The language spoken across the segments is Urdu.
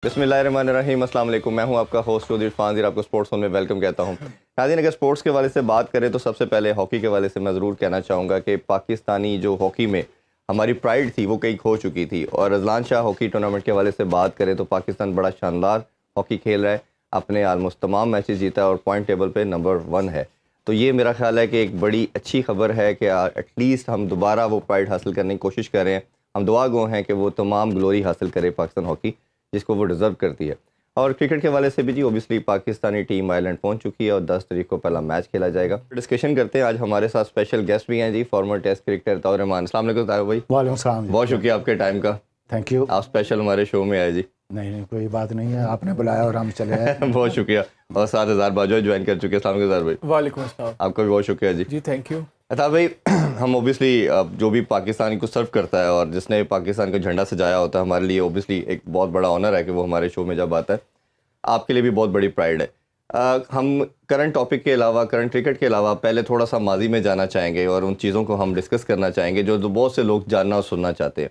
بسم اللہ الرحمن الرحیم، السلام علیکم. میں ہوں آپ کا ہوسٹ چودھری عرفان زیر، آپ کو اسپورٹس زون میں ویلکم کہتا ہوں. ناظرین، اگر اسپورٹس کے حوالے سے بات کریں تو سب سے پہلے ہاکی کے حوالے سے میں ضرور کہنا چاہوں گا کہ پاکستانی جو ہاکی میں ہماری پرائڈ تھی وہ کئی کھو چکی تھی. اور رضوان شاہ ہاکی ٹورنامنٹ کے حوالے سے بات کریں تو پاکستان بڑا شاندار ہاکی کھیل رہا ہے، اپنے آلموسٹ تمام میچز جیتا ہے اور پوائنٹ ٹیبل پہ نمبر 1 ہے. تو یہ میرا خیال ہے کہ ایک بڑی اچھی خبر ہے کہ ایٹ لیسٹ ہم دوبارہ وہ پرائڈ حاصل کرنے کی کوشش کر رہے ہیں. ہم دعا گو ہیں کہ وہ تمام گلوری حاصل کرے پاکستان ہاکی جس کو وہ ڈیزرو کرتی ہے. اور کرکٹ کے حوالے سے بھی اوبیسلی پاکستانی ٹیم آئرلینڈ پہنچ چکی ہے اور 10 تاریخ کو پہلا میچ کھیلا جائے گا. ڈسکشن کرتے ہیں. آج ہمارے ساتھ اسپیشل گیسٹ بھی ہیں جی، فارمر ٹیسٹ کرکٹر طاہر رحمان. السلام علیکم طاہر بھائی. وعلیکم السلام. بہت شکریہ آپ کے ٹائم کا. Thank you. آپ اسپیشل ہمارے شو میں آئے جی. نہیں کوئی بات نہیں ہے، آپ نے بلایا اور ہم چلے آئے. بہت شکریہ. اور 7000 باجوہ جوائن کر چکے. السلام علیکم طاہر بھائی. وعلیکم السلام. آپ کا بھی بہت شکریہ جی. جی تھینک یو. طاہر بھائی، ہم اوبیسلی جو بھی پاکستانی کو سرو کرتا ہے اور جس نے پاکستان کا جھنڈا سجایا ہوتا ہے، ہمارے لیے اوبیسلی ایک بہت بڑا آنر ہے کہ وہ ہمارے شو میں جب آتا ہے. آپ کے لیے بھی بہت بڑی پرائڈ ہے. ہم کرنٹ ٹاپک کے علاوہ، کرنٹ کرکٹ کے علاوہ پہلے تھوڑا سا ماضی میں جانا چاہیں گے اور ان چیزوں کو ہم ڈسکس کرنا چاہیں گے جو بہت سے لوگ جاننا اور سننا چاہتے ہیں.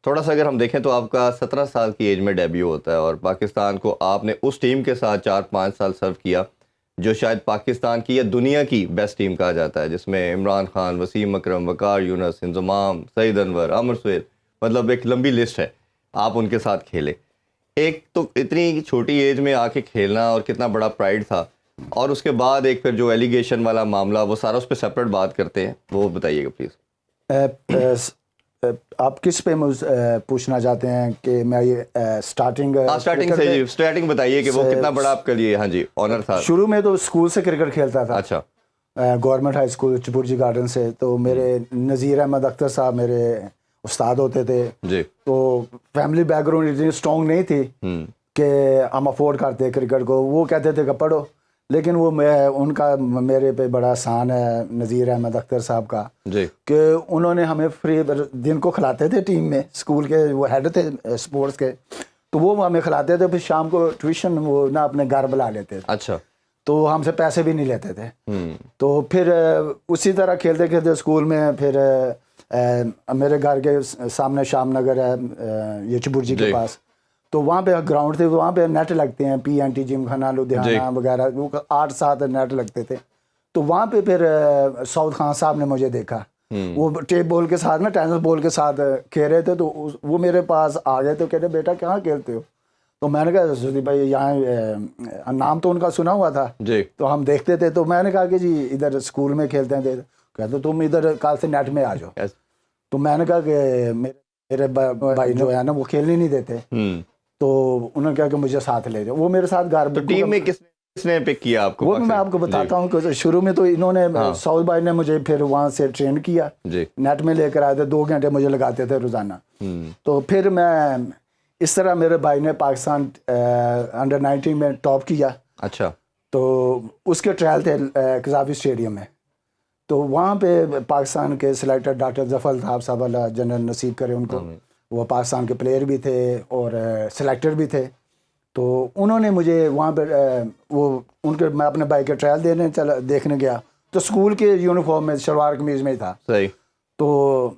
تھوڑا سا اگر ہم دیکھیں تو آپ کا 17 سال کی ایج میں ڈیبیو ہوتا ہے اور پاکستان کو آپ نے اس ٹیم کے ساتھ 4-5 سال سرو کیا جو شاید پاکستان کی یا دنیا کی بیسٹ ٹیم کہا جاتا ہے، جس میں عمران خان، وسیم اکرم، وقار یونس، انضمام، سعید انور، عامر سہیل، مطلب ایک لمبی لسٹ ہے. آپ ان کے ساتھ کھیلے. ایک تو اتنی چھوٹی ایج میں آ کے کھیلنا اور کتنا بڑا پرائڈ تھا، اور اس کے بعد ایک پھر جو ایلیگیشن والا معاملہ، وہ سارا اس پہ سیپریٹ بات کرتے ہیں، وہ بتائیے گا پلیز. آپ کس پہ پوچھنا چاہتے ہیں کہ میں یہ اسٹارٹنگ سے جی اسٹارٹنگ بتائیے کہ وہ کتنا بڑا آپ کے لیے ہاں جی آنر تھا. شروع میں تو اسکول سے کرکٹ کھیلتا تھا. اچھا. گورنمنٹ ہائی اسکول چپورجی گارڈن سے. تو میرے نذیر احمد اختر صاحب میرے استاد ہوتے تھے جی. تو فیملی بیک گراؤنڈ اتنی اسٹرانگ نہیں تھی کہ ہم افورڈ کرتے کرکٹ کو. وہ کہتے تھے کہ پڑھو، لیکن وہ ان کا میرے پہ بڑا احسان ہے نذیر احمد اختر صاحب کا جی کہ انہوں نے ہمیں فری دن کو کھلاتے تھے ٹیم میں. اسکول کے وہ ہیڈ تھے اسپورٹس کے، تو وہ ہمیں کھلاتے تھے. پھر شام کو ٹیوشن وہ نہ اپنے گھر بلا لیتے تھے. اچھا. تو ہم سے پیسے بھی نہیں لیتے تھے. تو پھر اسی طرح کھیلتے کھیلتے اسکول میں پھر میرے گھر کے سامنے شام نگر ہے یہ چپورجی کے پاس، تو وہاں پہ گراؤنڈ تھے. وہاں پہ نیٹ لگتے ہیں، پی این ٹی جم خانہ لدھیانہ وغیرہ، 8-7 نیٹ لگتے تھے. تو وہاں پہ پھر سعود خان صاحب نے مجھے دیکھا. وہ ٹیپ بال کے ساتھ نا ٹینس بال کے ساتھ کھیل رہے تھے. تو وہ میرے پاس آ گئے تو کہتے بیٹا کہاں کھیلتے ہو؟ تو میں نے کہا سدی بھائی یہاں نام تو ان کا سنا ہوا تھا جی. تو ہم دیکھتے تھے. تو میں نے کہا کہ جی ادھر اسکول میں کھیلتے ہیں. کہتے تم ادھر کل سے نیٹ میں آ جاؤ. تو میں نے کہا کہ میرے بھائی جو ہے نا وہ کھیلنے نہیں دیتے. تو انہوں نے کہا کہ مجھے ساتھ لے جاؤ. وہ میرے ساتھ گھر ٹیم میں کس نے پک کیا آپ کو؟ وہ میں آپ کو بتاتا ہوں کہ شروع میں تو انہوں نے سعود بھائی نے مجھے پھر وہاں سے ٹرین کیا. نیٹ میں لے کر آئے تھے، 2 گھنٹے مجھے لگاتے تھے روزانہ. تو پھر میں اس طرح میرے بھائی نے پاکستان انڈر 19 میں ٹاپ کیا. اچھا. تو اس کے ٹرائل تھے قذافی اسٹیڈیم میں. تو وہاں پہ پاکستان کے سلیکٹر ڈاکٹر ظفر الطاف صاحب، اللہ جنرل نصیب کرے ان کو، وہ پاکستان کے پلیئر بھی تھے اور سلیکٹر بھی تھے. تو انہوں نے مجھے وہاں پہ وہ ان کے میں اپنے بھائی کے ٹرائل دیکھنے گیا. تو اسکول کے یونیفارم میں شلوار قمیض میں ہی تھا. صحیح. تو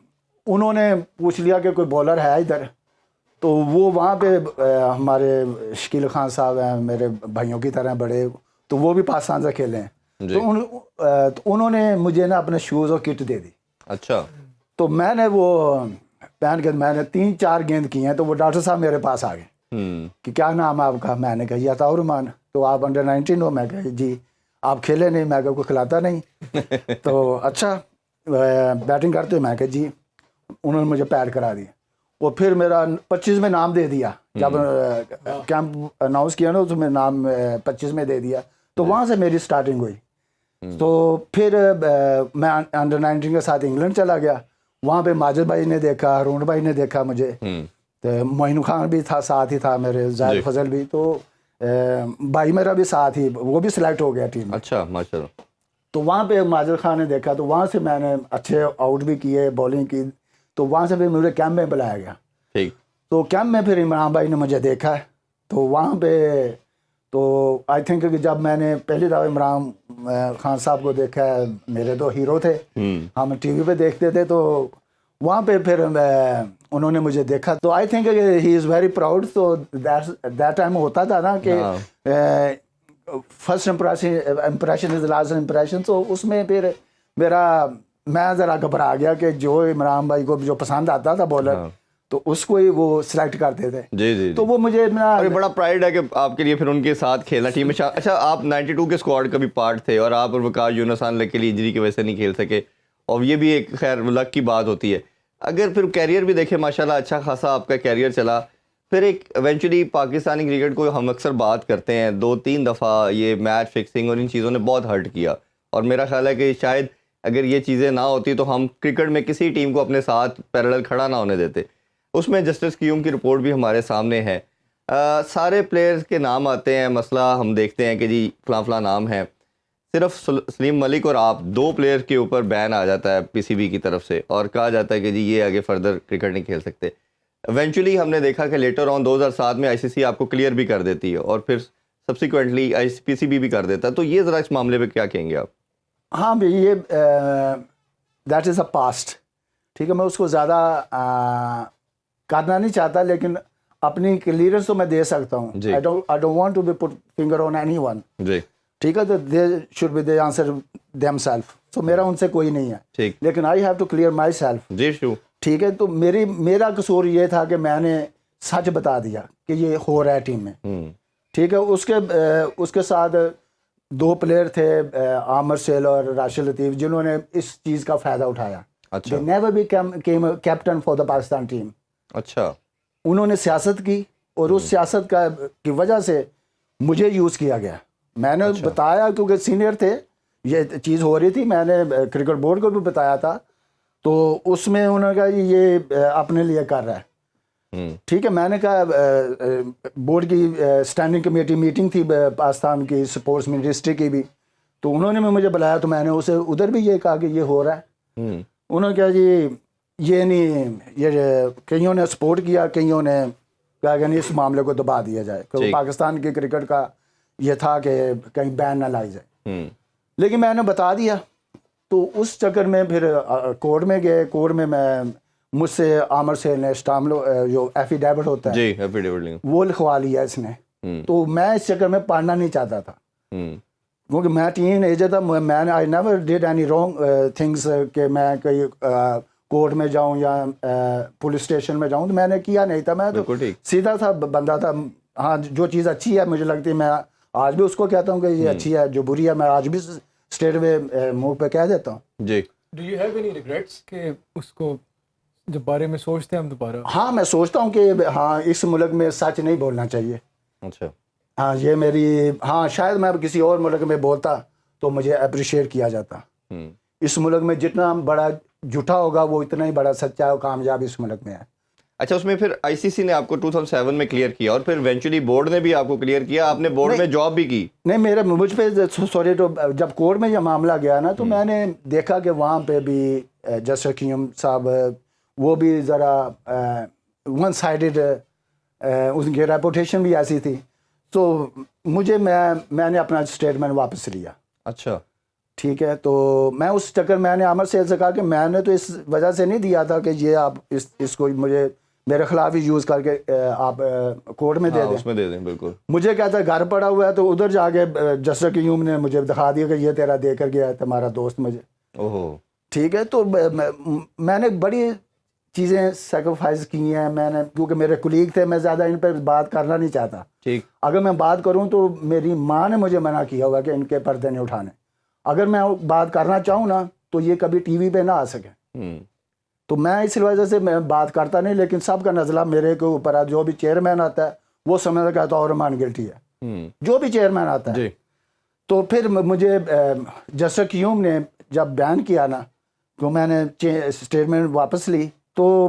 انہوں نے پوچھ لیا کہ کوئی بولر ہے ادھر. تو وہ وہاں پہ ہمارے شکیل خان صاحب ہیں میرے بھائیوں کی طرح بڑے، تو وہ بھی پاکستان سے کھیلے ہیں. تو انہوں نے مجھے نا اپنے شوز اور کٹ دے دی. اچھا. تو میں نے وہ پہن کے میں نے 3-4 گیند کی ہیں. تو وہ ڈاکٹر صاحب میرے پاس آ گئے کہ کیا نام ہے آپ کا؟ میں نے کہا یہ طاہر رحمان. تو آپ انڈر 19 ہو؟ میں کہا جی. آپ کھیلے نہیں؟ میں کہا کوئی کھلاتا نہیں. تو اچھا بیٹنگ کرتے؟ میں کہا جی. انہوں نے مجھے پیڈ کرا دیا. اور پھر میرا 25 میں نام دے دیا. جب کیمپ اناؤنس کیا نا تو میں نام 25 میں دے دیا. تو وہاں سے میری سٹارٹنگ ہوئی. تو پھر میں انڈر 19 کے ساتھ انگلینڈ چلا گیا. وہاں پہ ماجد بھائی نے دیکھا، ہارون بھائی نے دیکھا مجھے، معین خان بھی تھا ساتھ ہی تھا میرے، زاہد فضل بھی. تو بھائی میرا بھی ساتھ ہی، وہ بھی سلیکٹ ہو گیا ٹیم میں. اچھا ماشاءاللہ. تو وہاں پہ ماجد خان نے دیکھا. تو وہاں سے میں نے اچھے آؤٹ بھی کیے، بالنگ کی. تو وہاں سے پھر مجھے کیمپ میں بلایا گیا. ٹھیک. تو کیمپ میں پھر عمران بھائی نے مجھے دیکھا. تو وہاں پہ تو آئی تھنک کہ جب میں نے پہلی دفعہ عمران خان صاحب کو دیکھا، میرے تو ہیرو تھے، ہم ٹی وی پہ دیکھتے تھے. تو وہاں پہ پھر انہوں نے مجھے دیکھا تو I think he is very proud. تو دیٹ ٹائم ہوتا تھا نا کہ first impression is last impression. تو اس میں پھر میں ذرا گھبرا گیا کہ جو عمران بھائی کو جو پسند آتا تھا بالر تو اس کو ہی وہ سلیکٹ کرتے تھے. جی تو وہ مجھے بڑا پرائڈ ہے کہ آپ کے لیے پھر ان کے ساتھ کھیلنا ٹیم میں. اچھا آپ 92 کے اسکواڈ کا بھی پارٹ تھے اور آپ اور وقار یونس خان کے لیے انجری کی وجہ سے نہیں کھیل سکے, اور یہ بھی ایک خیر لک کی بات ہوتی ہے. اگر پھر کیریئر بھی دیکھیں ماشاءاللہ اچھا خاصا آپ کا کیریئر چلا, پھر ایک ایونچولی پاکستانی کرکٹ کو ہم اکثر بات کرتے ہیں 2-3 دفعہ یہ میچ فکسنگ اور ان چیزوں نے بہت ہرٹ کیا, اور میرا خیال ہے کہ شاید اگر یہ چیزیں نہ ہوتی تو ہم کرکٹ میں کسی ٹیم کو اپنے ساتھ پیرالل کھڑا نہ ہونے دیتے. اس میں جسٹس کیوم کی رپورٹ بھی ہمارے سامنے ہے, سارے پلیئرز کے نام آتے ہیں, مسئلہ ہم دیکھتے ہیں کہ جی فلاں فلاں نام ہے, صرف سلیم ملک اور آپ 2 پلیئر کے اوپر بین آ جاتا ہے پی سی بی کی طرف سے, اور کہا جاتا ہے کہ جی یہ آگے فردر کرکٹ نہیں کھیل سکتے. ایونچولی ہم نے دیکھا کہ لیٹر آن 2007 میں آئی سی سی آپ کو کلیئر بھی کر دیتی ہے, اور پھر سبسیکوینٹلی پی سی بی بھی کر دیتا ہے. تو یہ ذرا اس معاملے پہ کیا کہیں گے آپ؟ ہاں بھائی یہ دیٹ از اے پاسٹ, ٹھیک ہے, میں اس کو زیادہ کرنا نہیں چاہتا, لیکن اپنی کلیئرنس تو میں دے سکتا ہوں. I don't want to be put finger on anyone, جی ٹھیک ہے, تو they should be they answer themselves. تو میرا ان سے کوئی نہیں ہے, ٹھیک, لیکن I have to clear myself. جی شو, ٹھیک ہے, تو میرا قصور یہ تھا کہ میں نے سچ بتا دیا کہ یہ ہو رہا ہے ٹیم میں. ٹھیک ہے, اس کے ساتھ 2 پلیئر تھے, عامر سیل اور راشد لطیف, جنہوں نے اس چیز کا فائدہ اٹھایا. اچھا, they never became captain for the Pakistan team. اچھا, انہوں نے سیاست کی, اور اس سیاست کی وجہ سے مجھے یوز کیا گیا. میں نے بتایا کیونکہ سینئر تھے, یہ چیز ہو رہی تھی, میں نے کرکٹ بورڈ کو بھی بتایا تھا, تو اس میں انہوں نے کہا یہ اپنے لیے کر رہا ہے. ٹھیک ہے, میں نے کہا بورڈ کی اسٹینڈنگ کمیٹی میٹنگ تھی پاکستان کی اسپورٹس منسٹری کی بھی, تو انہوں نے مجھے بلایا, تو میں نے اسے ادھر بھی یہ کہا کہ یہ ہو رہا ہے. انہوں نے کہا جی یہ نہیں, یہ کئیوں نے سپورٹ کیا, کئیوں نے کہا کہ نہیں اس معاملے کو دبا دیا جائے, کہ پاکستان کی کرکٹ کا یہ تھا کہ کہیں بین نہ لائی جائے. لیکن میں نے بتا دیا, تو اس چکر میں پھر کورٹ میں گئے. کورٹ میں مجھ سے عامر سے نے اسٹاملو جو ایفیڈیوٹ ہوتا ہے, جی ایفیڈیوٹ, وہ لکھوا لیا اس نے. تو میں اس چکر میں پڑھنا نہیں چاہتا تھا, کیونکہ میں ٹین ایجر تھا. میں I never did any wrong things کہ میں کہیں کورٹ میں جاؤں یا پولیس اسٹیشن میں جاؤں, تو میں نے کیا نہیں تھا. میں تو سیدھا تھا بندہ تھا. ہاں جو چیز اچھی ہے مجھے لگتی ہے, میں آج بھی اس کو کہتا ہوں کہ یہ اچھی ہے, جو بری ہے میں آج بھی اسٹیٹ وے منہ پہ کہہ دیتا ہوں. جی, do you have any regrets کہ اس کو جب بارے میں سوچتے ہیں ہم دوبارہ؟ ہاں میں سوچتا ہوں کہ ہاں اس ملک میں سچ نہیں بولنا چاہیے. اچھا, ہاں یہ میری, ہاں شاید میں کسی اور ملک میں بولتا تو مجھے اپریشیٹ کیا جاتا. اس ملک میں جتنا بڑا جھوٹا ہوگا وہ اتنا ہی بڑا سچا اور کامیاب اس ملک میں ہے. اچھا, اس میں پھر آئی سی سی نے آپ کو 2007 میں کلیئر کیا, اور پھر ایونچولی بورڈ نے بھی آپ کو کلیئر کیا, آپ نے بورڈ میں جاب بھی کی. نہیں, مجھ پہ سوری, تو جب کورٹ میں یہ معاملہ گیا نا, تو میں نے دیکھا کہ وہاں پہ بھی جسٹس حکیم صاحب وہ بھی ذرا ون سائیڈڈ, ان کی ریپوٹیشن بھی ایسی تھی. تو میں نے اپنا اسٹیٹمنٹ واپس لیا. اچھا, ٹھیک ہے, تو میں اس چکر میں نے عامر سیل سے کہا کہ میں نے تو اس وجہ سے نہیں دیا تھا کہ یہ آپ اس کو مجھے میرے خلاف ہی یوز کر کے آپ کورٹ میں دے دیں. اس میں دے دیں, بالکل. مجھے کہتا ہے گھر پڑا ہوا ہے, تو ادھر جا کے جسٹس قیوم نے مجھے دکھا دیا کہ یہ تیرا دے کر گیا ہے تمہارا دوست مجھے. اوہو, ٹھیک ہے, تو میں نے بڑی چیزیں سیکریفائز کی ہیں میں نے, کیونکہ میرے کولیگ تھے, میں زیادہ ان پہ بات کرنا نہیں چاہتا. ٹھیک, اگر میں بات کروں تو میری ماں نے مجھے منع کیا ہوا کہ ان کے پردے نہیں اٹھانے. اگر میں بات کرنا چاہوں نا تو یہ کبھی ٹی وی پہ نہ آ سکے. تو میں اس وجہ سے میں بات کرتا نہیں, لیکن سب کا نزلہ میرے کے اوپر ہے. جو بھی چیئرمین آتا ہے وہ سمجھتا کہتا اور مان گلٹی ہے, جو بھی چیئرمین آتا ہے. تو پھر مجھے جسٹس قیوم نے جب بیان کیا نا, تو میں نے اسٹیٹمنٹ واپس لی, تو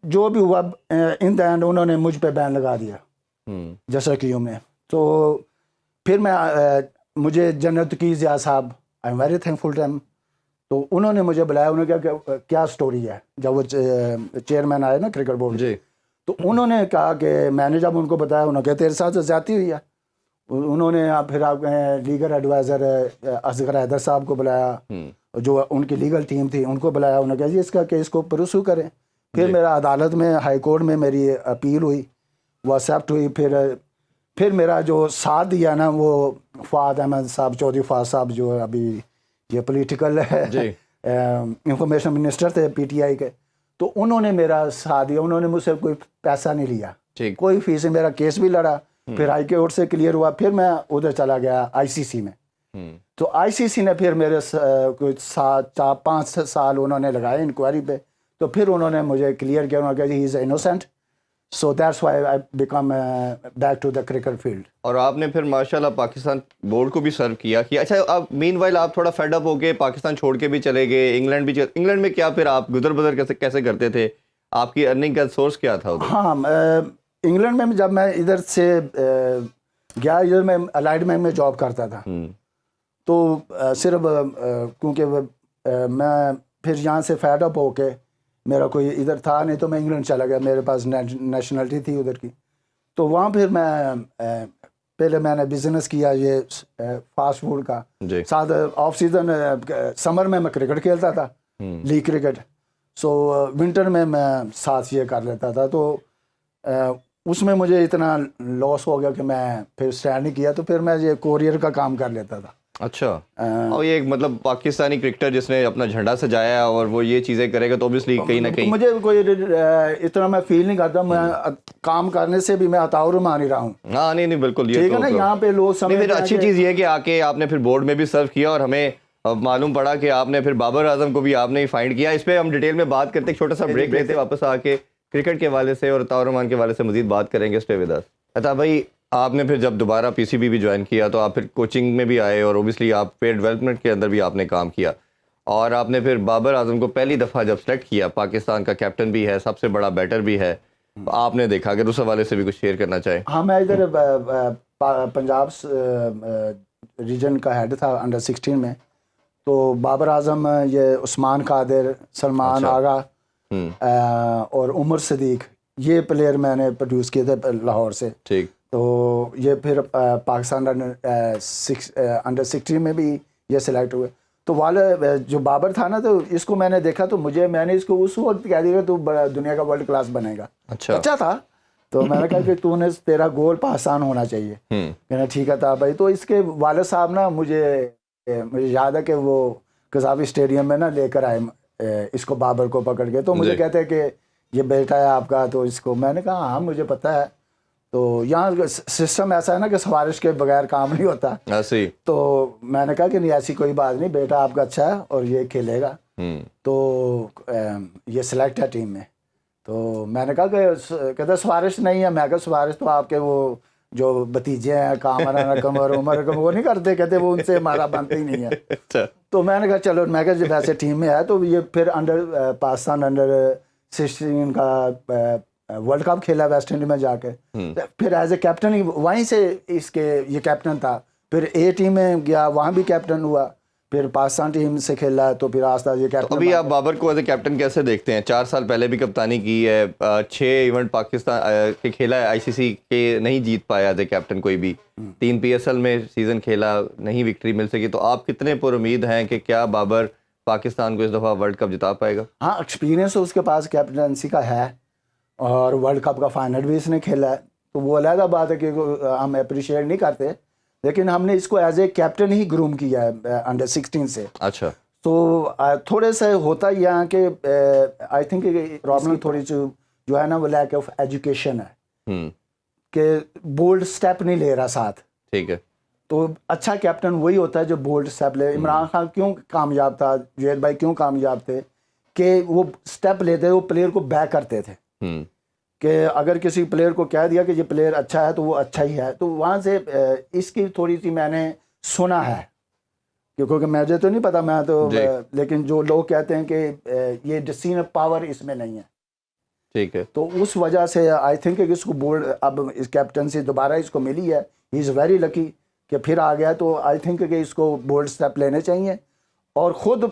جو بھی ہوا ان دا اینڈ انہوں نے مجھ پہ بین لگا دیا جسٹس قیوم نے. تو پھر مجھے جنرل تقی ضیاء صاحب, I am very thankful to him, تو انہوں نے مجھے بلایا. انہوں نے کہا کہ کیا سٹوری ہے, جب وہ چیئرمین آئے نا کرکٹ بورڈ, تو انہوں نے کہا کہ میں نے جب ان کو بتایا, انہوں نے کہا تیرے ساتھ زیادتی ہوئی ہے. انہوں نے پھر آپ لیگل ایڈوائزر اصغر حیدر صاحب کو بلایا, جو ان کی لیگل ٹیم تھی ان کو بلایا. انہوں نے کہا جی اس کا کیس کو پرسو کریں. پھر میرا عدالت میں ہائی کورٹ میں میری اپیل ہوئی, وہ ایکسیپٹ ہوئی. پھر میرا جو ساتھ دیا نا وہ فواد احمد صاحب, چودھری فواد صاحب, جو ابھی یہ پولیٹیکل انفارمیشن منسٹر تھے پی ٹی آئی کے, تو انہوں نے میرا ساتھ دیا. انہوں نے مجھ سے کوئی پیسہ نہیں لیا, کوئی فیس. میرا کیس بھی لڑا, پھر ہائی کورٹ سے کلیئر ہوا. پھر میں ادھر چلا گیا آئی سی سی میں. تو آئی سی سی نے پھر میرے کچھ 5 سال انہوں نے لگائے انکوائری پہ. تو پھر انہوں نے مجھے کلیئر کیا, انہوں نے کہا he is innocent. So that's why I became back to the cricket field. اور آپ نے پھر ماشاءاللہ پاکستان بورڈ کو بھی سرو کیا. اچھا, آپ مین وائل آپ تھوڑا فیڈ اپ ہو کے پاکستان چھوڑ کے بھی چلے گئے, انگلینڈ میں کیا پھر آپ گزر بدر کیسے کرتے تھے, آپ کی ارننگ کا سورس کیا تھا ادھر؟ ہاں, انگلینڈ میں جب میں ادھر سے گیا, ادھر میں الائٹمنٹ میں جاب کرتا تھا. تو صرف کیونکہ میں پھر یہاں سے فیڈ اپ ہو کے, میرا کوئی ادھر تھا نہیں تو میں انگلینڈ چلا گیا. میرے پاس نیشنلٹی تھی ادھر کی. تو وہاں پھر پہلے میں نے بزنس کیا یہ فاسٹ فوڈ کا. ساتھ آف سیزن سمر میں کرکٹ کھیلتا تھا, لیگ کرکٹ. سو ونٹر میں ساتھ یہ کر لیتا تھا. تو اس میں مجھے اتنا لاس ہو گیا کہ میں پھر اسٹینڈ نہیں کیا. تو پھر میں یہ کوریئر کا کام کر لیتا تھا. اچھا, اور یہ مطلب پاکستانی کرکٹر جس نے اپنا جھنڈا سجایا اور وہ یہ چیزیں کرے گا تو اوبیسلی کہیں نہ کہیں مجھے کوئی اتنا میں فیل نہیں کرتا. میں کام کرنے سے بھی میں عطاء مان ہی رہا ہوں. ہاں نہیں بالکل, ٹھیک ہے نا. یہاں پہ لوگ سمجھتے ہیں. اچھی چیز یہ کہ آ کے آپ نے پھر بورڈ میں بھی سرو کیا, اور ہمیں معلوم پڑا کہ آپ نے پھر بابر اعظم کو بھی آپ نے فائنڈ کیا. اس پہ ہم ڈیٹیل میں بات کرتے, چھوٹا سا بریک لیتے, واپس آ کے کرکٹ کے حوالے سے اور عطاء الرحمان کے حوالے سے مزید بات کریں گے. اس پہ وداس عطا بھائی, آپ نے پھر جب دوبارہ پی سی بی بھی جوائن کیا تو آپ پھر کوچنگ میں بھی آئے, اور اوبیسلی آپ پلیئر ڈیولپمنٹ کے اندر بھی آپ نے کام کیا, اور آپ نے پھر بابر اعظم کو پہلی دفعہ جب سلیکٹ کیا, پاکستان کا کیپٹن بھی ہے, سب سے بڑا بیٹر بھی ہے, آپ نے دیکھا. اگر اس حوالے سے بھی کچھ شیئر کرنا چاہیں. ہاں, میں ادھر پنجاب ریجن کا ہیڈ تھا انڈر 16 میں. تو بابر اعظم, یہ عثمان قادر, سلمان آغا اور عمر صدیق, یہ پلیئر میں نے پروڈیوس کیے تھے لاہور سے. ٹھیک. تو یہ پھر پاکستان انڈر 16 میں بھی یہ سلیکٹ ہوئے. تو والے جو بابر تھا نا, تو اس کو میں نے دیکھا تو میں نے اس کو اس وقت کہہ دیا تو دنیا کا ورلڈ کلاس بنے گا. اچھا تھا. تو میں نے کہا کہ تیرا گول پاکستان ہونا چاہیے. میں نے ٹھیک ہے تھا بھائی. تو اس کے والد صاحب نا مجھے یاد ہے کہ وہ قذافی اسٹیڈیم میں نا لے کر آئے اس کو, بابر کو پکڑ کے. تو مجھے کہتے ہیں کہ یہ بیٹا ہے آپ کا. تو اس کو میں نے کہا ہاں مجھے پتہ ہے. تو یہاں سسٹم ایسا ہے نا کہ سفارش کے بغیر کام نہیں ہوتا. تو میں نے کہا کہ نہیں ایسی کوئی بات نہیں, بیٹا آپ کا اچھا ہے اور یہ کھیلے گا. تو یہ سلیکٹ ہے ٹیم میں. تو میں نے کہا کہ کہتا سفارش نہیں ہے. میں کہا سفارش تو آپ کے وہ جو بتیجے ہیں کامران عمر وہ نہیں کرتے. کہتے وہ ان سے ہمارا بنتا ہی نہیں ہے. تو میں نے کہا چلو, میں کہا جب ایسے ٹیم میں ہے تو یہ پھر پاکستان انڈر 16 کا ورلڈ کپ کھیلا ویسٹ انڈیز میں جا کے. پھر ایز اے کیپٹن ہی وہیں سے اس کے یہ کیپٹن تھا. پھر اے ٹیم میں گیا, وہاں بھی کیپٹن ہوا. پھر پاکستان ٹیم سے کھیلا تو پھر آستہ یہ کیپٹن. ابھی آپ بابر کو ایز اے کیپٹن کیسے دیکھتے ہیں؟ 4 سال پہلے بھی کپتانی کی ہے, 6 ایونٹ پاکستان کے کھیلا ہے, آئی سی سی کے نہیں جیت پایا ایز اے کیپٹن کوئی بھی, 3 پی ایس ایل میں سیزن کھیلا, نہیں وکٹری مل سکی. تو آپ کتنے پر امید ہیں کہ کیا بابر پاکستان کو اس دفعہ ورلڈ کپ جتا پائے گا؟ ہاں, ایکسپیرینس اس کے پاس کیپٹنسی کا ہے, اور ورلڈ کپ کا فائنل بھی اس نے کھیلا ہے. تو وہ علیحدہ بات ہے کہ ہم اپریشیٹ نہیں کرتے, لیکن ہم نے اس کو as a captain he groom کیا ہے انڈر 16 سے. اچھا. تو تھوڑے سے ہوتا یہاں کہ آئی تھنک پرابلم تھوڑی جو ہے نا وہ لیک آف ایجوکیشن ہے, کہ بولڈ اسٹیپ نہیں لے رہا ساتھ. ٹھیک ہے. تو اچھا کیپٹن وہی ہوتا ہے جو بولڈ اسٹیپ لے. عمران خان کیوں کامیاب تھا, جوید بھائی کیوں کامیاب تھے, کہ وہ اسٹیپ لیتے, وہ پلیئر کو بیک کرتے تھے. کہ اگر کسی پلیئر کو کہہ دیا کہ یہ پلیئر اچھا ہے تو وہ اچھا ہی ہے. تو وہاں سے اس کی تھوڑی سی میں نے سنا ہے, کیونکہ مجھے تو نہیں پتا, میں تو لیکن جو لوگ کہتے ہیں کہ یہ ڈسیزن پاور اس میں نہیں ہے. ٹھیک ہے. تو اس وجہ سے آئی تھنک کہ اس کو بولڈ اب اس کیپٹنسی دوبارہ اس کو ملی ہے. ہی از ویری لکی کہ پھر آ گیا. تو آئی تھنک کہ اس کو بولڈ اسٹیپ لینے چاہیے اور خود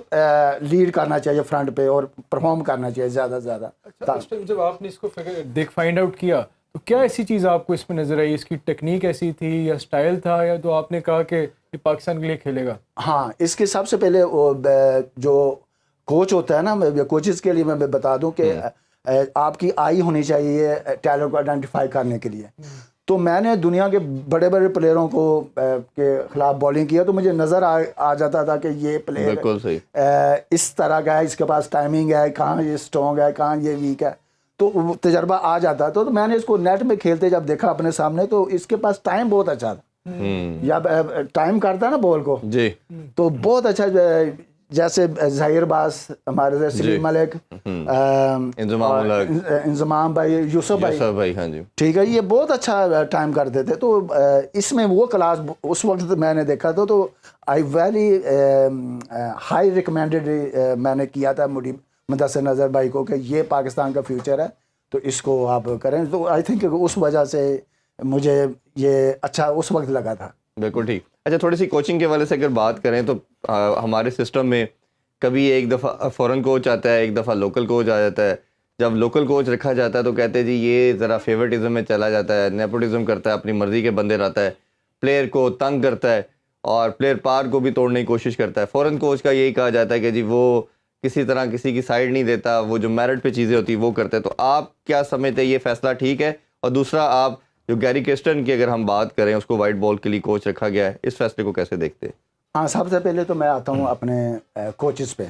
لیڈ کرنا چاہیے فرنٹ پہ, اور پرفارم کرنا چاہیے زیادہ سے زیادہ. اچھا, جب آپ نے اس کو فائنڈ آؤٹ کیا تو کیا ایسی چیز آپ کو اس میں نظر آئی؟ اس کی ٹیکنیک ایسی تھی یا اسٹائل تھا, یا تو آپ نے کہا کہ یہ پاکستان کے لیے کھیلے گا؟ ہاں, اس کے سب سے پہلے جو کوچ ہوتا ہے نا, کوچز کے لیے میں بتا دوں کہ آپ کی آئی ہونی چاہیے ٹیلنٹ کو آئیڈینٹیفائی کرنے کے لیے. تو میں نے دنیا کے بڑے بڑے پلیئروں کو کے خلاف بالنگ کیا تو مجھے نظر آ جاتا تھا کہ یہ پلیئر بالکل صحیح اس طرح کا ہے, اس کے پاس ٹائمنگ ہے, کہاں یہ اسٹرانگ ہے, کہاں یہ ویک ہے. تو وہ تجربہ آ جاتا تو میں نے اس کو نیٹ میں کھیلتے جب دیکھا اپنے سامنے تو اس کے پاس ٹائم بہت اچھا تھا. جب ٹائم کرتا نا بال کو جی تو بہت اچھا, جیسے ظہیر باز ہمارے سے, سلیم ملک, انضمام بھائی, یوسف بھائی, ہاں جی ٹھیک ہے, یہ بہت اچھا ٹائم کرتے تھے. تو اس میں وہ کلاس اس وقت میں نے دیکھا تھا تو آئی ویری ہائی ریکمینڈیڈ میں نے کیا تھا مدثر نظر بھائی کو کہ یہ پاکستان کا فیوچر ہے تو اس کو آپ کریں. تو آئی تھنک اس وجہ سے مجھے یہ اچھا اس وقت لگا تھا. بالکل ٹھیک. اچھا تھوڑی سی کوچنگ کے والے سے اگر بات کریں تو ہمارے سسٹم میں کبھی ایک دفعہ فورن کوچ آتا ہے, ایک دفعہ لوکل کوچ آ جاتا ہے. جب لوکل کوچ رکھا جاتا ہے تو کہتے ہیں جی یہ ذرا فیورٹزم میں چلا جاتا ہے, نیپوٹزم کرتا ہے, اپنی مرضی کے بندے رہتا ہے, پلیئر کو تنگ کرتا ہے اور پلیئر پار کو بھی توڑنے کی کوشش کرتا ہے. فورن کوچ کا یہی کہا جاتا ہے کہ جی وہ کسی طرح کسی کی سائڈ نہیں دیتا, وہ جو میرٹ پہ چیزیں ہوتی ہیں وہ کرتا ہے. تو آپ کیا سمجھتے ہیں یہ فیصلہ ٹھیک ہے؟ اور دوسرا آپ جو گیری کرسٹن کی اگر ہم بات کریں, اس کو وائٹ بال کے لیے کوچ رکھا گیا ہے, اس فیصلے کو کیسے دیکھتے ہیں؟ ہاں, سب سے پہلے تو میں آتا ہوں اپنے کوچز پہ.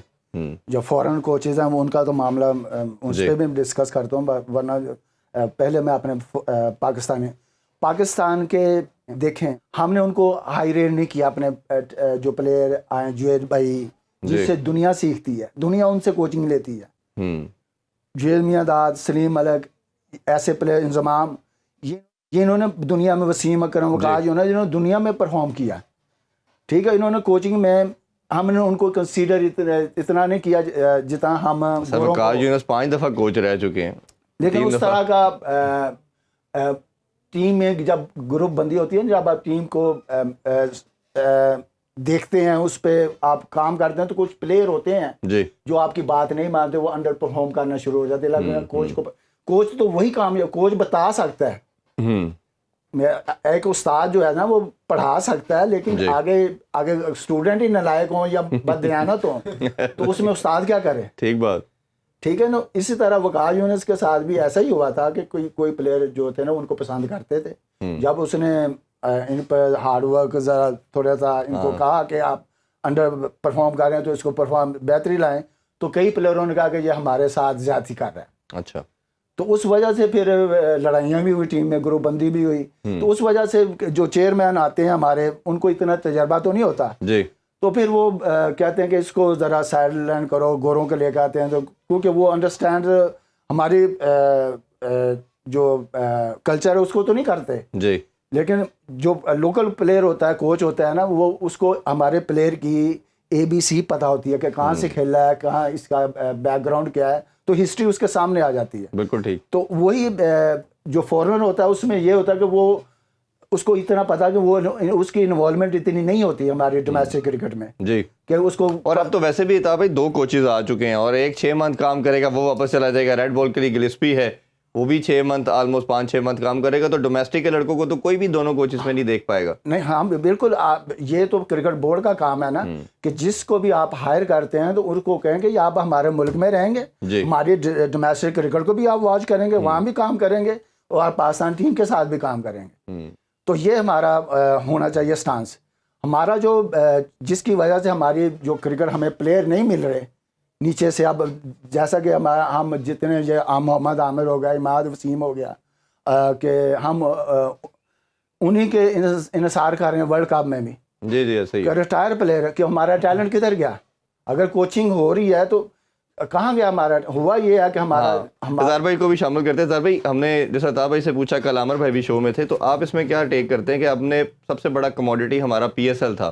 جو فورن کوچز ہیں ان کا تو معاملہ ان پہ بھی ڈسکس کرتا ہوں, ورنہ پہلے میں اپنے پاکستان کے دیکھیں, ہم نے ان کو ہائی ریٹ نہیں کیا. اپنے جو پلیئر آئے جویل بھائی جس سے دنیا سیکھتی ہے, دنیا ان سے کوچنگ لیتی ہے. جویل میاں داد, سلیم ملک, ایسے پلیئر, انضمام, یہ انہوں نے دنیا میں, وسیم اکرم وقاص جو ہے جنہوں نے دنیا میں پرفارم کیا, ٹھیک ہے. انہوں نے کوچنگ میں ہم نے ان کو کنسیڈر اتنا نہیں کیا جتنا ہم وقاص یونس 5 دفعہ کوچ رہ چکے ہیں. لیکن اس طرح کا ٹیم میں جب گروپ بندی ہوتی ہے, جب آپ ٹیم کو دیکھتے ہیں, اس پہ آپ کام کرتے ہیں, تو کچھ پلیئر ہوتے ہیں جو آپ کی بات نہیں مانتے, وہ انڈر پرفارم کرنا شروع ہو جاتے ہیں. کوچ تو وہی کام ہے, کوچ بتا سکتا ہے. ایک استاد جو ہے نا وہ پڑھا سکتا ہے, لیکن آگے اسٹوڈنٹ ہی نالائق ہوں یا بددیانت ہوں تو اس میں استاد کیا کرے؟ ٹھیک بات, ٹھیک ہے نا. اسی طرح وقاص یونس کے ساتھ بھی ایسا ہی ہوا تھا کہ کوئی پلیئر جو تھے نا ان کو پسند کرتے تھے. جب اس نے ان پر ہارڈ ورک ذرا تھوڑا سا ان کو کہا کہ آپ انڈر پرفارم کر رہے ہیں تو اس کو پرفارم بہتری لائیں, تو کئی پلیئروں نے کہا کہ یہ ہمارے ساتھ زیادتی کر رہا ہے. اچھا, تو اس وجہ سے پھر لڑائیاں بھی ہوئی, ٹیم میں گروپ بندی بھی ہوئی. تو اس وجہ سے جو چیئرمین آتے ہیں ہمارے, ان کو اتنا تجربہ تو نہیں ہوتا جی, تو پھر وہ کہتے ہیں کہ اس کو ذرا سائڈ لائن کرو, گوروں کے لے کے آتے ہیں. تو کیونکہ وہ انڈرسٹینڈ ہماری جو کلچر ہے اس کو تو نہیں کرتے جی, لیکن جو لوکل پلیئر ہوتا ہے, کوچ ہوتا ہے نا, وہ اس کو ہمارے پلیئر کی ABC پتہ ہوتی ہے کہ کہاں سے کھیل رہا ہے, کہاں اس کا بیک گراؤنڈ کیا ہے, تو ہسٹری اس کے سامنے آ جاتی ہے. بالکل ٹھیک. تو وہی جو فورن ہوتا ہے اس میں یہ ہوتا ہے کہ وہ اس کو اتنا پتا کہ وہ اس کی انوالومنٹ اتنی نہیں ہوتی ہماری ڈومیسٹک کرکٹ میں جی, کہ اس کو. اور اب تو ویسے بھی تھا بھائی 2 کوچز آ چکے ہیں, اور ایک 6 منتھ کام کرے گا وہ واپس چلا جائے گا. ریڈ بال کے لیے گلسپی ہے, وہ بھی 6 منتھ آلموسٹ 5-6 منتھ کام کرے گا. تو ڈومیسٹک کے لڑکوں کو تو کوئی بھی دونوں کوچز میں نہیں دیکھ پائے گا. نہیں, ہاں بالکل, یہ تو کرکٹ بورڈ کا کام ہے نا کہ جس کو بھی آپ ہائر کرتے ہیں تو ان کو کہیں گے آپ ہمارے ملک میں رہیں گے, ہماری ڈومیسٹک کرکٹ کو بھی آپ واچ کریں گے, وہاں بھی کام کریں گے, اور پاکستان ٹیم کے ساتھ بھی کام کریں گے. تو یہ ہمارا ہونا چاہیے سٹانس ہمارا, جو جس کی وجہ سے ہماری جو کرکٹ ہمیں پلیئر نہیں مل رہے نیچے سے. اب جیسا کہ ہم جتنے محمد عامر ہو گیا, اماد وسیم ہو گیا, کہ ہم انہی کے انحصار کر رہے ہیں ورلڈ کپ میں بھی جی جی ایسے ہی, ریٹائر پلیئر کہ ہمارا ٹیلنٹ کدھر گیا؟ اگر کوچنگ ہو رہی ہے تو کہاں گیا ہمارا؟ ہوا یہ ہے کہ ہمارا زار بھائی کو بھی شامل کرتے ہیں. زار بھائی, ہم نے جیسا عطا بھائی سے پوچھا, کل عامر بھائی بھی شو میں تھے, تو آپ اس میں کیا ٹیک کرتے ہیں کہ اب نے سب سے بڑا کموڈیٹی ہمارا PSL تھا,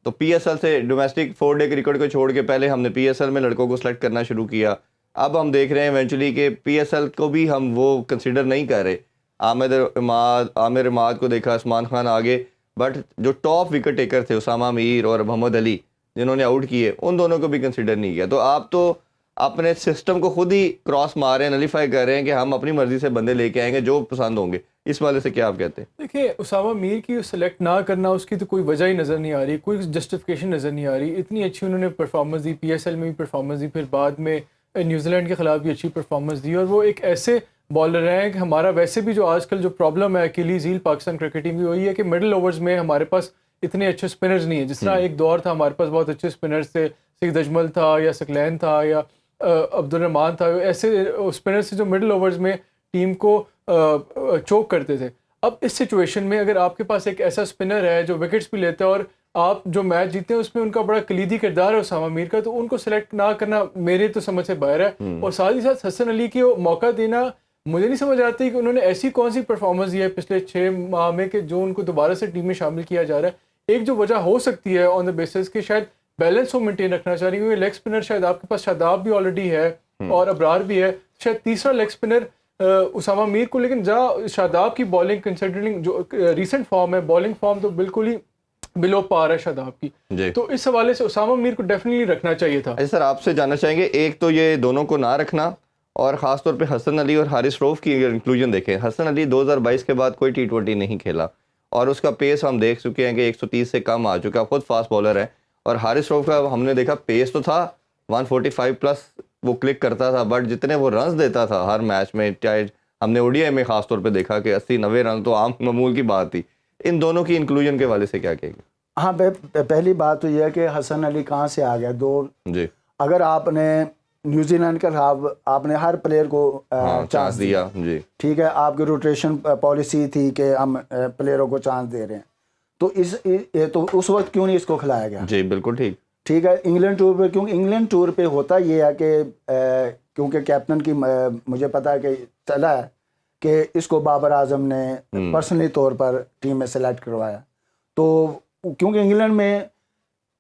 تو PSL سے ڈومیسٹک 4 ڈے کرکٹ کو چھوڑ کے پہلے ہم نے PSL میں لڑکوں کو سلیکٹ کرنا شروع کیا. اب ہم دیکھ رہے ہیں ایونچولی کہ PSL کو بھی ہم وہ کنسیڈر نہیں کر رہے. عامر اماد کو دیکھا, عثمان خان آگے, بٹ جو ٹاپ وکٹ ٹیکر تھے اسامہ میر اور محمد علی جنہوں نے آؤٹ کیے, ان دونوں کو بھی کنسیڈر نہیں کیا. تو آپ تو اپنے سسٹم کو خود ہی کراس مار رہے ہیں, نلیفائی کر رہے ہیں کہ ہم اپنی مرضی سے بندے لے کے آئیں گے جو پسند ہوں گے. اس والے سے کیا آپ کہتے ہیں؟ دیکھیں, اسامہ میر کی سلیکٹ نہ کرنا اس کی تو کوئی وجہ ہی نظر نہیں آ رہی, کوئی جسٹیفیکیشن نظر نہیں آ رہی. اتنی اچھی انہوں نے پرفارمنس دی, PSL میں بھی پرفارمنس دی, پھر بعد میں نیوزی لینڈ کے خلاف بھی اچھی پرفارمنس دی اور وہ ایک ایسے بالر ہیں کہ ہمارا ویسے بھی جو آج کل جو پرابلم ہے Achilles heel Pakistan cricket team کی وہی ہے کہ مڈل اوورز میں ہمارے پاس اتنے اچھے اسپنرز نہیں ہیں. جس طرح ایک دور تھا ہمارے پاس بہت اچھے اسپنرز تھے, سید اجمل تھا یا سکلین تھا یا عبد الرحمان تھا, ایسے اسپنرز تھے جو مڈل اوورز میں ٹیم کو چوک کرتے تھے. اب اس سچویشن میں اگر آپ کے پاس ایک ایسا اسپنر ہے جو وکٹس بھی لیتا ہے اور آپ جو میچ جیتے ہیں اس میں ان کا بڑا کلیدی کردار ہے اسامہ میر کا, تو ان کو سلیکٹ نہ کرنا میرے تو سمجھ سے باہر ہے. اور ساتھ ہی ساتھ حسن علی کو موقع دینا مجھے نہیں سمجھ آتی کہ انہوں نے ایسی کون سی پرفارمنس دی ہے پچھلے 6 ماہ میں کہ جو ان کو دوبارہ سے ٹیم میں شامل کیا جا رہا ہے. ایک جو وجہ ہو سکتی ہے آن دا بیسس کہ شاید بیلنس وہ مینٹین رکھنا چاہ رہی ہے, لیگ اسپنر شاید آپ کے پاس شاداب بھی آلریڈی ہے اور ابرار بھی ہے, شاید تیسرا لیگ اسپنر اسامہ میر کو, لیکن جہاں شاداب کی بالنگ کنسیڈرنگ جو ریسنٹ فارم ہے, بالنگ فارم تو بالکل ہی بلو پار ہے شاداب کی, تو اس حوالے سے اسامہ میر کو ڈیفینیٹلی رکھنا چاہیے تھا. سر آپ سے جاننا چاہیں گے, ایک تو یہ دونوں کو نہ رکھنا اور خاص طور پہ حسن علی اور حارث روف کی انکلوژن دیکھیں. حسن علی 2022 کے بعد کوئی T20 نہیں کھیلا اور اس کا پیس ہم دیکھ چکے ہیں کہ 130 سے کم آ چکا, خود فاسٹ بالر ہے. اور حارث روف کا ہم نے دیکھا پیس تو تھا 145 پلس وہ کلک کرتا تھا, بٹ جتنے وہ رنز دیتا تھا ہر میچ میں, چاہے ہم نے ODI میں خاص طور پہ دیکھا کہ 80-90 رن تو عام معمول کی بات تھی. ان دونوں کی انکلوژن کے حوالے سے کیا کہیں گے؟ ہاں پہلی بات تو یہ ہے کہ حسن علی کہاں سے آ گیا جی. اگر آپ نے نیوزی لینڈ کے خلاف آپ نے ہر پلیئر کو چانس دیا, جی ٹھیک ہے, آپ کی روٹیشن پالیسی تھی کہ ہم پلیئروں کو چانس دے رہے ہیں, تو اس وقت کیوں نہیں اس کو کھلایا گیا؟ جی بالکل ٹھیک ہے. انگلینڈ ٹور پہ, کیونکہ انگلینڈ ٹور پہ ہوتا یہ ہے کہ کیونکہ کیپٹن کی مجھے پتا ہے کہ چلا ہے کہ اس کو بابر اعظم نے پرسنلی طور پر ٹیم میں سلیکٹ کروایا, تو کیونکہ انگلینڈ میں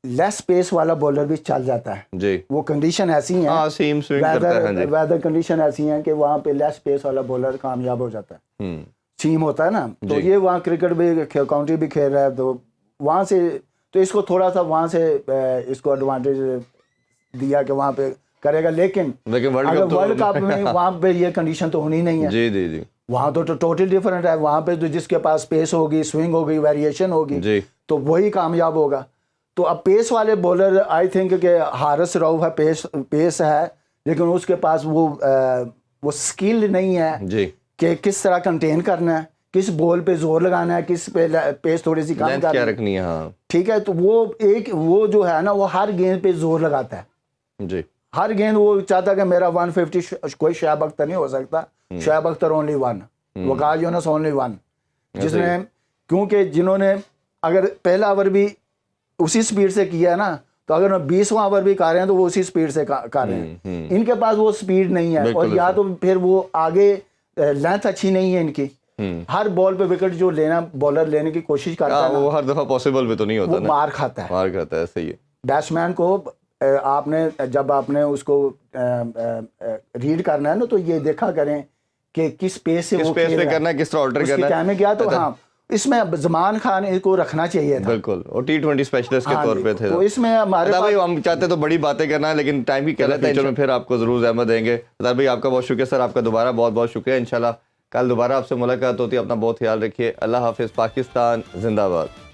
لیس پیس والا بولر بھی چل جاتا ہے جی, وہ کنڈیشن ایسی ہیں, ویدر کنڈیشن ایسی ہیں کہ وہاں پہ لیس پیس والا بولر کامیاب ہو جاتا ہے. سیم ہوتا ہے نا, تو یہ وہاں کرکٹ بھی کاؤنٹری بھی کھیل رہا ہے, تو وہاں سے تو اس کو تھوڑا سا وہاں سے اس کو ایڈوانٹیج دیا کہ وہاں پہ کرے گا, لیکن ورلڈ کپ میں وہاں پہ یہ کنڈیشن تو ہونی نہیں ہے. جی جی جی, وہاں تو ٹوٹل ڈفرینٹ ہے. وہاں پہ تو جس کے پاس پیس ہوگی, سوئنگ ہوگی, ویریشن ہوگی, تو وہی کامیاب ہوگا. تو اب پیس والے بولر آئی تھنک کہ حارث روف ہے, پیس ہے, لیکن اس کے پاس وہ سکل نہیں ہے کہ کس طرح کنٹین کرنا ہے, کس بال پہ زور لگانا ہے, کس پہ پیس تھوڑی سی کم رکھنی ہے. ہاں ٹھیک ہے, تو وہ جو ہے نا وہ ہر گیند پہ زور لگاتا ہے. جی, ہر گیند وہ چاہتا کہ میرا 150, کوئی شعیب اختر نہیں ہو سکتا, شعیب اختر اونلی 1, وقار یونس اونلی 1, جس نے کیونکہ جنہوں نے اگر پہلا اوور بھی اسی سپیڈ سے کیا ہے نا, تو اگر 20واں اوور بھی کر رہے ہیں تو وہ اسی سپیڈ سے کر رہے ہیں. ان کے پاس وہ سپیڈ نہیں ہے, اور یا تو پھر وہ آگے لینتھ اچھی نہیں ہے ان کی. ہر بال پہ وکٹ جو لینا بالر لینے کی کوشش کرتا ہے وہ ہر دفعہ پاسبل بھی تو نہیں ہوتا, مار کھاتا ہے. صحیح ہے. بیٹسمین کو آپ نے جب آپ نے اس کو ریڈ کرنا ہے نا, تو یہ دیکھا کریں کہ کس پیس سے وہ کرنا ہے, کس طرح آلٹر کرنا ہے. ٹائم میں کیا تو ہاں اس میں زمان خان کو رکھنا چاہیے تھا بالکل, اور T20 اسپیشلسٹ کے طور پہ تھے. تو اس میں ہمارے ہم چاہتے تو بڑی باتیں کرنا ہے, لیکن ٹائم کی قلت ہے. میں پھر آپ کو ضرور زحمت دیں گے. اطہر بھائی آپ کا بہت شکریہ سر, آپ کا دوبارہ بہت بہت شکریہ. انشاءاللہ کل دوبارہ آپ سے ملاقات ہوتی ہے. اپنا بہت خیال رکھیے. اللہ حافظ. پاکستان زندہ باد.